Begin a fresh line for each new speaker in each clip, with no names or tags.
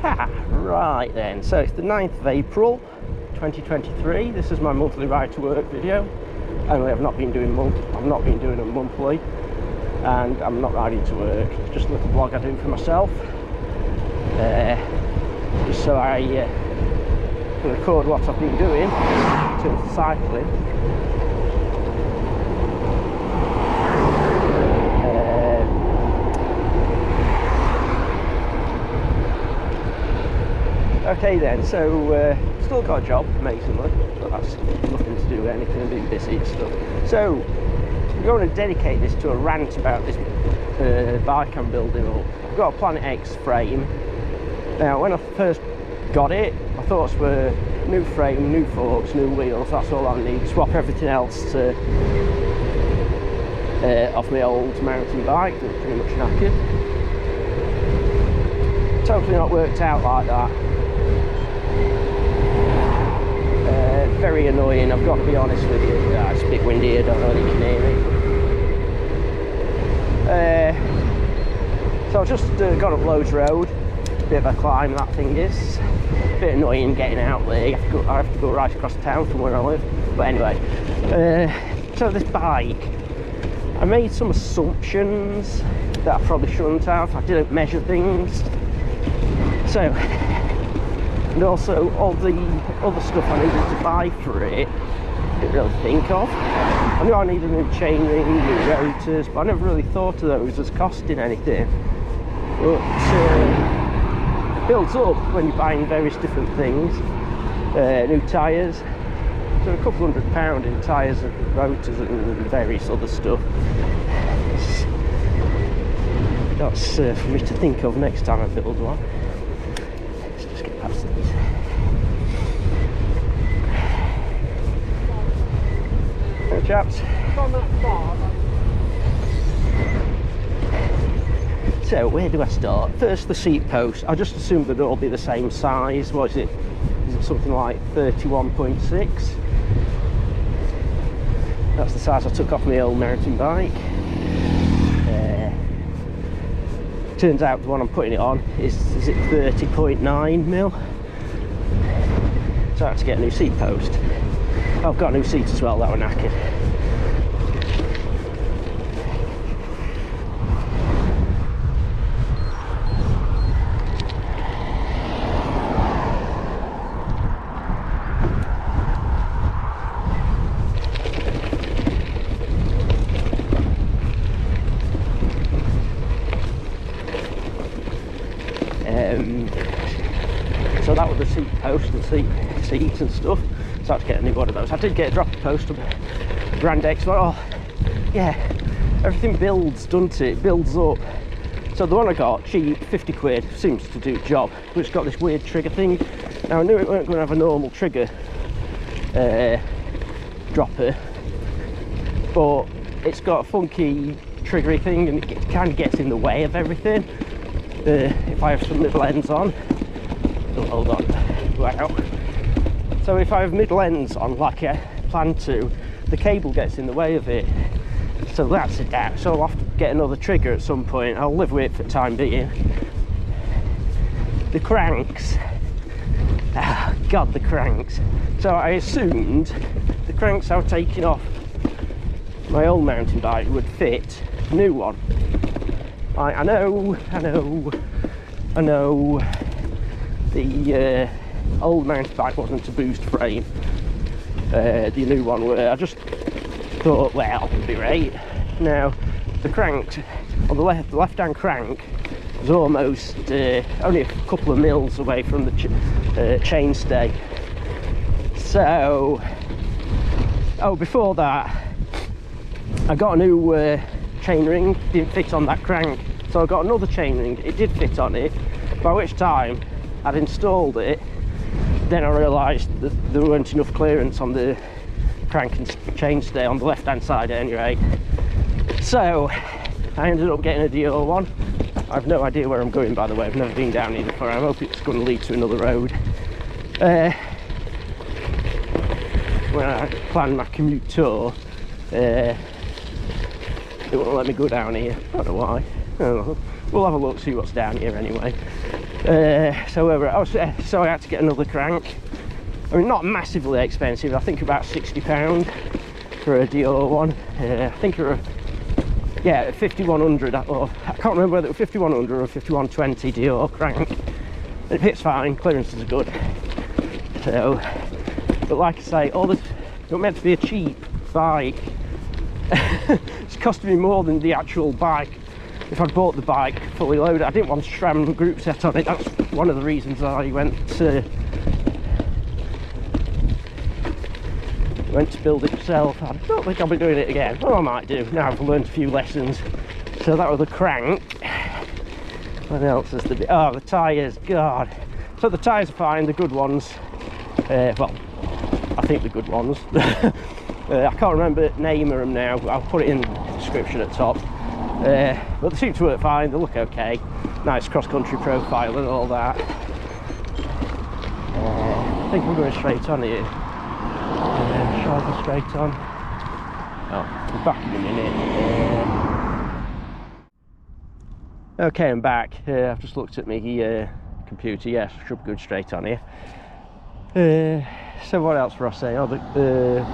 Right then, so it's the 9th of April 2023. This is my monthly ride to work video. Only I've not been doing them monthly, and I'm not riding to work. It's just a little vlog I do for myself, just so I can record what I've been doing in terms of cycling. Okay then, so still got a job, amazingly, but that's nothing to do with anything, I'm being busy and stuff. So, I'm going to dedicate this to a rant about this bike I'm building up. I've got a Planet X frame. Now, when I first got it, my thoughts were new frame, new forks, new wheels, that's all I need. Swap everything else off my old mountain bike that's pretty much knackered. Totally not worked out like that. Very annoying, I've got to be honest with you. It's a bit windy, I don't know if you can hear me. So I've just got up Loads Road, bit of a climb that thing is. A bit annoying getting out there, I have to go right across town from where I live. But anyway, so this bike, I made some assumptions that I probably shouldn't have. I didn't measure things. So, and also all the other stuff I needed to buy for it, I didn't really think of. I knew I needed a new chainring, new rotors, but I never really thought of those as costing anything. But it builds up when you're buying various different things. New tyres, so a couple £100 in tyres and rotors and various other stuff. That's for me to think of next time I build one. Let's just get past these. Hey chaps. So where do I start? First, the seat post. I just assumed they'd all be the same size. What is it? Is it something like 31.6? That's the size I took off my old mountain bike. Turns out the one I'm putting it on is it 30.9mm. So I had to get a new seat post. I've got a new seat as well that were knackered. So that was the seat post and seats and stuff. So I had to get a new one of those. I did get a dropper post on the Grand X, but oh yeah, everything builds, doesn't it? It builds up. So the one I got, cheap, 50 quid, seems to do the job. But it's got this weird trigger thing. Now I knew it weren't going to have a normal trigger dropper, but it's got a funky triggery thing and it kind of gets in the way of everything. If I have some middle ends on, oh, hold on, wow. So if I have middle ends on like I plan to, the cable gets in the way of it. So that's a doubt. So I'll have to get another trigger at some point. I'll live with it for the time being. The cranks, oh God, the cranks. So I assumed the cranks I was taking off my old mountain bike would fit the new one. I know. The old mountain bike wasn't a boost frame. The new one were. I just thought, well, it'd be right. Now, the crank on the left-hand crank was almost only a couple of mils away from the chainstay. So, before that, I got a new chainring. Didn't fit on that crank, so I got another chainring. It did fit on it, by which time I'd installed it. Then I realised that there weren't enough clearance on the crank and chainstay on the left hand side at any rate. So I ended up getting a DO one. I've no idea where I'm going, by the way. I've never been down here before. I hope it's going to lead to another road. When I planned my commute tour, it won't let me go down here. I don't know why. I don't know. We'll have a look, see what's down here anyway. So I had to get another crank. I mean, not massively expensive. I think about £60 for a Dior one. I think it was, yeah, 5100. Or I can't remember whether it was 5100 or 5120 Dior crank. It fits fine. Clearances are good. So, but like I say, all this, it's not meant to be a cheap bike. It's costing me more than the actual bike. If I'd bought the bike fully loaded, I didn't want to SRAM group set on it. That's one of the reasons I went to build it myself. I don't think I'll be doing it again. Well, I might do. Now I've learned a few lessons. So that was the crank. What else is the... Oh, the tyres, God. So the tyres are fine, the good ones. Well, I think the good ones. I can't remember the name of them now. I'll put it in the description at the top. But they seem to work fine, they look okay. Nice cross-country profile and all that. I think we're going straight on here. Shall I go straight on? Oh, we're back in a minute. Okay, I'm back. I've just looked at my computer. Yes, should be good straight on here. So what else for us say? Oh, the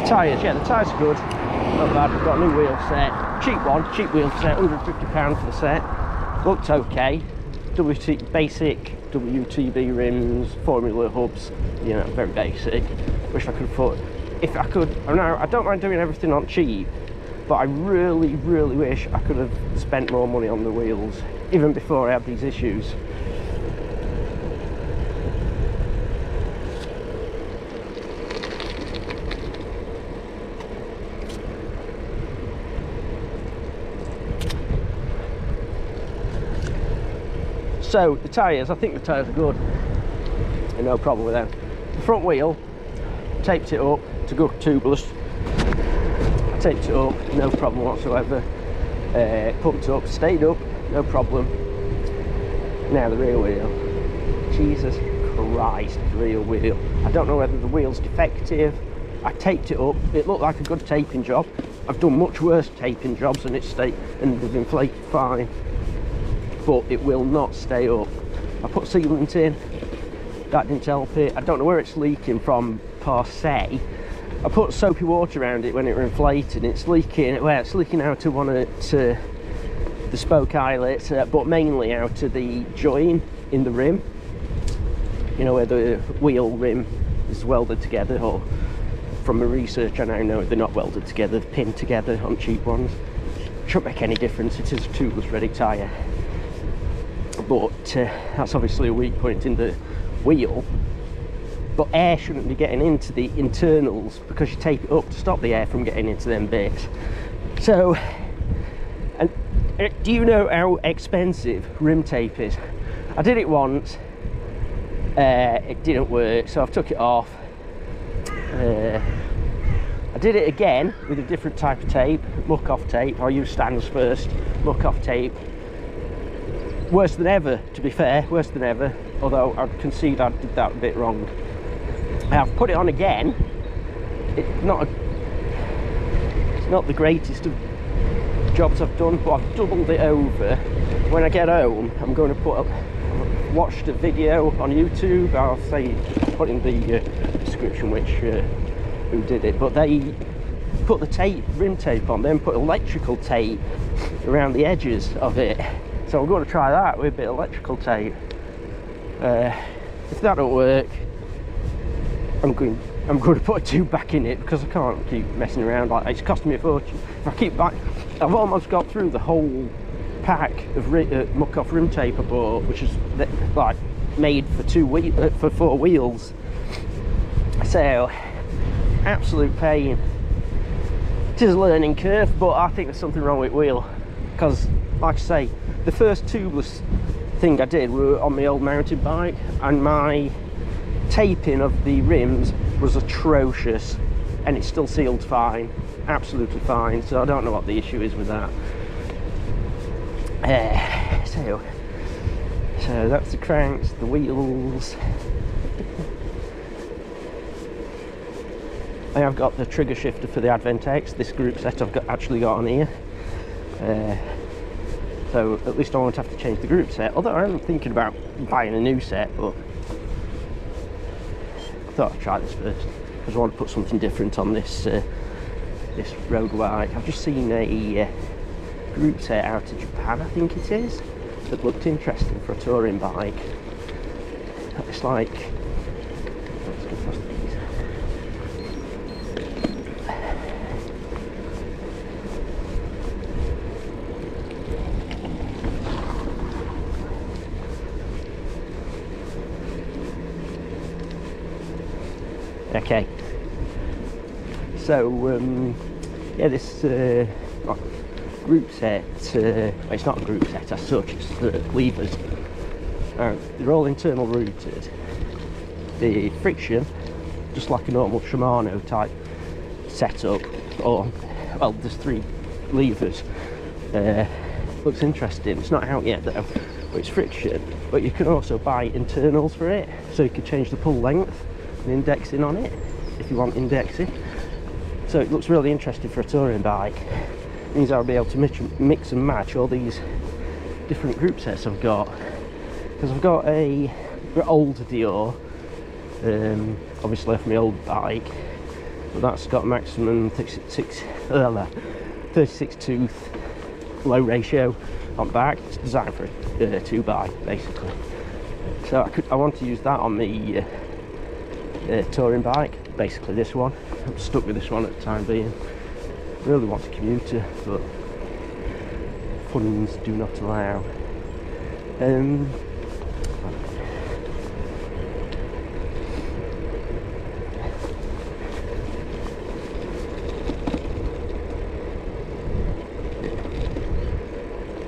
tyres. Yeah, the tyres are good. Not bad. We've got a new wheel set. Cheap one. Cheap wheel set. £150 for the set. Looked okay. Basic WTB rims, Formula hubs. You know, very basic. Wish I could put. If I could. I don't mind doing everything on cheap, but I really, really wish I could have spent more money on the wheels, even before I had these issues. So the tyres, I think the tyres are good, no problem with them. The front wheel, taped it up to go tubeless. I taped it up, no problem whatsoever. Pumped it up, stayed up, no problem. Now the rear wheel, Jesus Christ, the rear wheel. I don't know whether the wheel's defective. I taped it up, it looked like a good taping job. I've done much worse taping jobs and it's stayed and they've inflated fine. But it will not stay up. I put sealant in, that didn't help it. I don't know where it's leaking from per se. I put soapy water around it when it was inflated. It's leaking, well, it's leaking out of one of the spoke eyelets, but mainly out of the join in the rim. You know, where the wheel rim is welded together, or from my research I now know they're not welded together, they're pinned together on cheap ones. Shouldn't make any difference, it is a tubeless ready tyre. But that's obviously a weak point in the wheel. But air shouldn't be getting into the internals because you tape it up to stop the air from getting into them bits. So, and do you know how expensive rim tape is? I did it once, it didn't work, so I've took it off. I did it again with a different type of tape, muck-off tape. I'll use stands first, muck-off tape. Worse than ever, to be fair, worse than ever, although I'd concede I did that a bit wrong. I've put it on again. It's not the greatest of jobs I've done, but I've doubled it over. When I get home, I'm going to watch the video on YouTube. I'll say, put in the description who did it, but they put the rim tape on, then put electrical tape around the edges of it. So I'm going to try that with a bit of electrical tape. If that don't work, I'm going to put a tube back in it because I can't keep messing around like that. It's costing me a fortune. If I keep back, I've almost got through the whole pack of muck-off rim tape I bought, which is like made for for 4 wheels. So absolute pain. It is a learning curve, but I think there's something wrong with wheel because, like I say, the first tubeless thing I did were on my old mountain bike, and my taping of the rims was atrocious, and it's still sealed fine, absolutely fine. So I don't know what the issue is with that. So that's the cranks, the wheels. I have got the trigger shifter for the Advent X. This group set I've actually got on here. So at least I won't have to change the group set, although I am thinking about buying a new set, but I thought I'd try this first because I want to put something different on this this road bike. I've just seen a group set out of Japan, I think it is, that looked interesting for a touring bike. It's like, let's go past these. Okay, so yeah, this group set, well, it's not a group set as such, it's the levers. They're all internal routed. The friction, just like a normal Shimano type setup, or, well, there's 3 levers. Looks interesting. It's not out yet though, but it's friction. But you can also buy internals for it, so you can change the pull length and indexing on it if you want indexing. So it looks really interesting for a touring bike. It means I'll be able to mix and match all these different group sets I've got. Because I've got a old Dior, obviously off my old bike, but that's got maximum 36 tooth low ratio on back. It's designed for a 2x basically. So I want to use that on the touring bike, basically this one. I'm stuck with this one at the time being. Really want a commuter, but funds do not allow.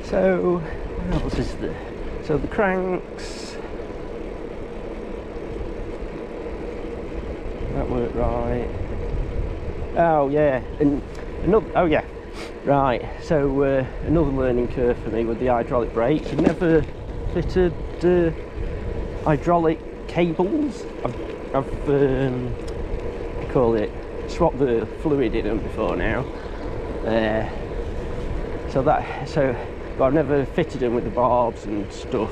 So what else is there? So the cranks, that worked right. Oh yeah, and another, oh yeah, right. So another learning curve for me with the hydraulic brakes. I've never fitted hydraulic cables. I've call it, swapped the fluid in them before now. But I've never fitted them with the barbs and stuff.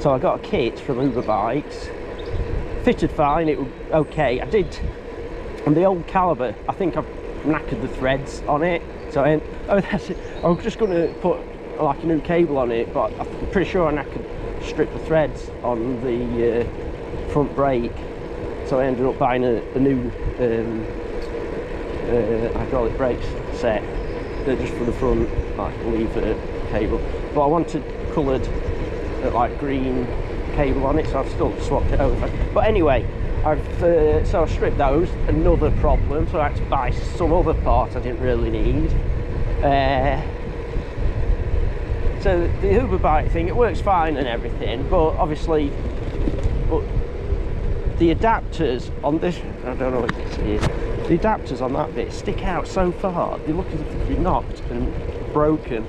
So I got a kit from Uber Bikes, fitted fine, it was okay. I did, on the old Caliber, I think I've knackered the threads on it. So I was just going to put like a new cable on it, but I'm pretty sure I knackered, stripped the threads on the front brake. So I ended up buying a new hydraulic brakes set, just for the front, like lever cable. But I wanted coloured like green cable on it, so I've still swapped it over. But anyway, I've stripped those. Another problem, so I had to buy some other parts I didn't really need. So the Uber bike thing, it works fine and everything, but obviously, the adapters on this, I don't know what you can see, the adapters on that bit stick out so far. They look as if they've been knocked and broken.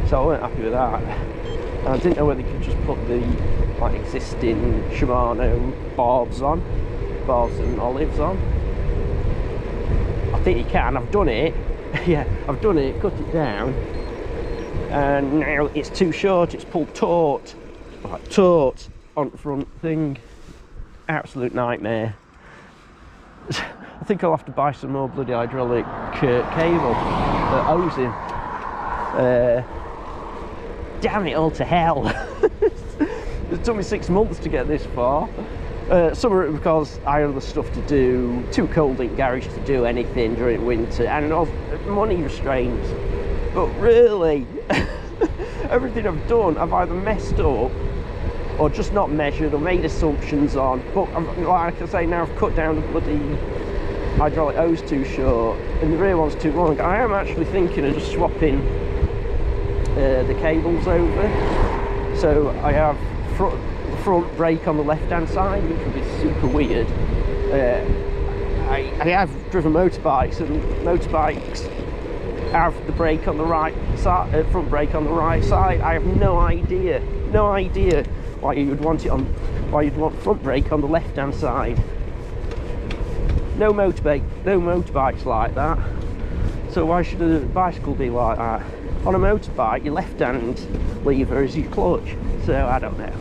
So I weren't happy with that. And I didn't know whether you could just put the like existing Shimano barbs and olives on. I think you can. I've done it. Yeah, I've done it, cut it down, and now it's too short. It's pulled taut on the front thing. Absolute nightmare. I think I'll have to buy some more bloody hydraulic cable, hosing. Damn it all to hell. It took me 6 months to get this far. Some of it because I had other stuff to do, too cold in garage to do anything during winter, and money restraints. But really, everything I've done, I've either messed up or just not measured or made assumptions on. But like I say, now I've cut down the bloody hydraulic hose too short and the rear one's too long. I am actually thinking of just swapping the cables over. So I have the front brake on the left hand side, which would be super weird. I have driven motorbikes, and motorbikes have the brake on the right side, front brake on the right side. I have no idea why you'd want front brake on the left hand side. No motorbikes like that. So why should a bicycle be like that? On a motorbike, your left hand lever is your clutch. So I don't know.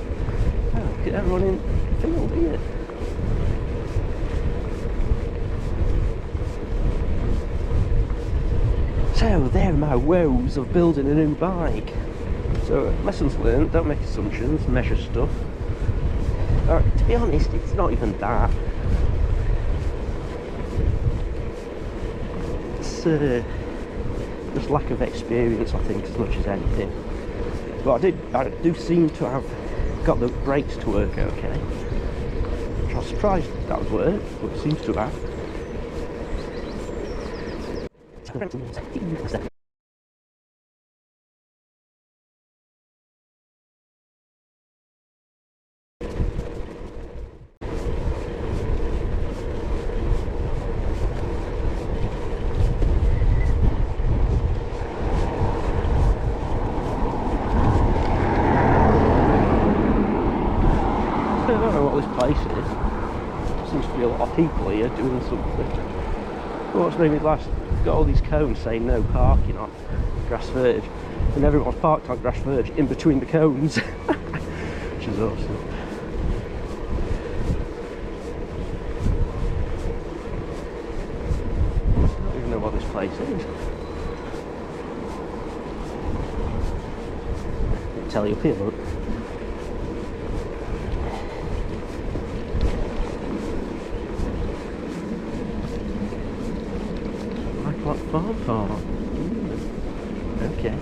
Oh, look at everyone in the field here. So there are my woes of building a new bike. So lessons learned, don't make assumptions, measure stuff. To be honest, it's not even that. It's just lack of experience, I think, as much as anything. But I do seem to have got the brakes to work okay. I was surprised that would work, but it seems to have. I don't know what this place is. There seems to be a lot of people here doing something. What's made me last? Got all these cones saying no parking on grass verge, and everyone's parked on grass verge in between the cones, which is awesome. I don't even know what this place is. I'll tell you up here, look. Farm. Okay.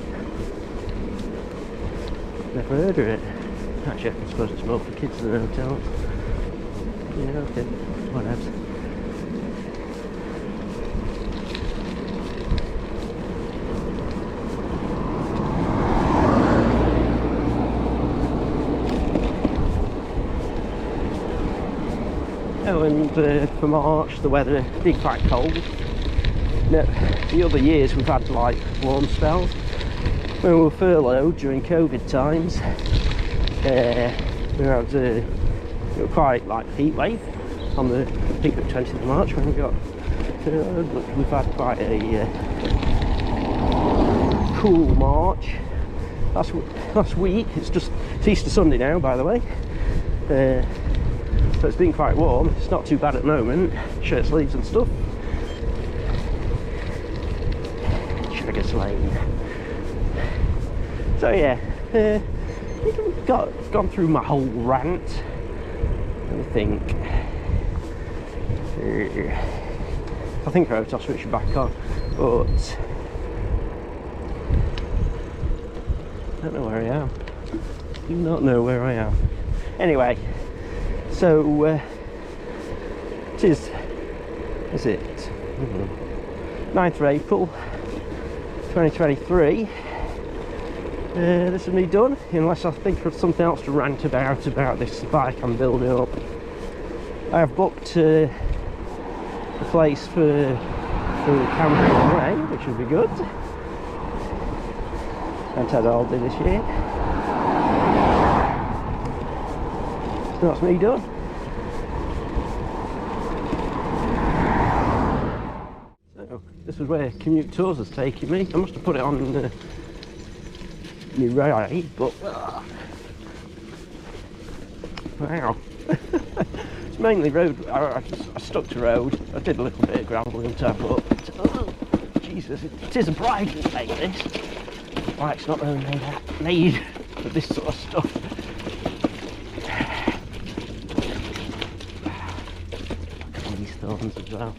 Never heard of it. Actually, I suppose it's more for kids than hotels. Yeah, okay. Whatever. Oh, and for March, the weather being quite cold. No, the other years we've had like warm spells. When we were furloughed during COVID times, we were quite like heat wave on the peak of 20th of March when we got furloughed. But we've had quite a cool March. Last week, it's Easter Sunday now, by the way. So it's been quite warm. It's not too bad at the moment. Shirt sleeves and stuff. Lane. So yeah, gone through my whole rant. Let me think. I think I'll switch it back on, but I don't know where I am. Do not know where I am. Anyway, so it is it 9th of April 2023. This is me done, unless I think of something else to rant about this bike I'm building up. I have booked a place for camping away, which will be good. And had all day this year. So that's me done. This is where Commute Tours has taken me. I must have put it on my ride, but wow. It's mainly road. I stuck to road. I did a little bit of gravel and stuff, but oh, Jesus, it is a bridle like this. Bike's not really made for this sort of stuff. Look at all these thorns as well.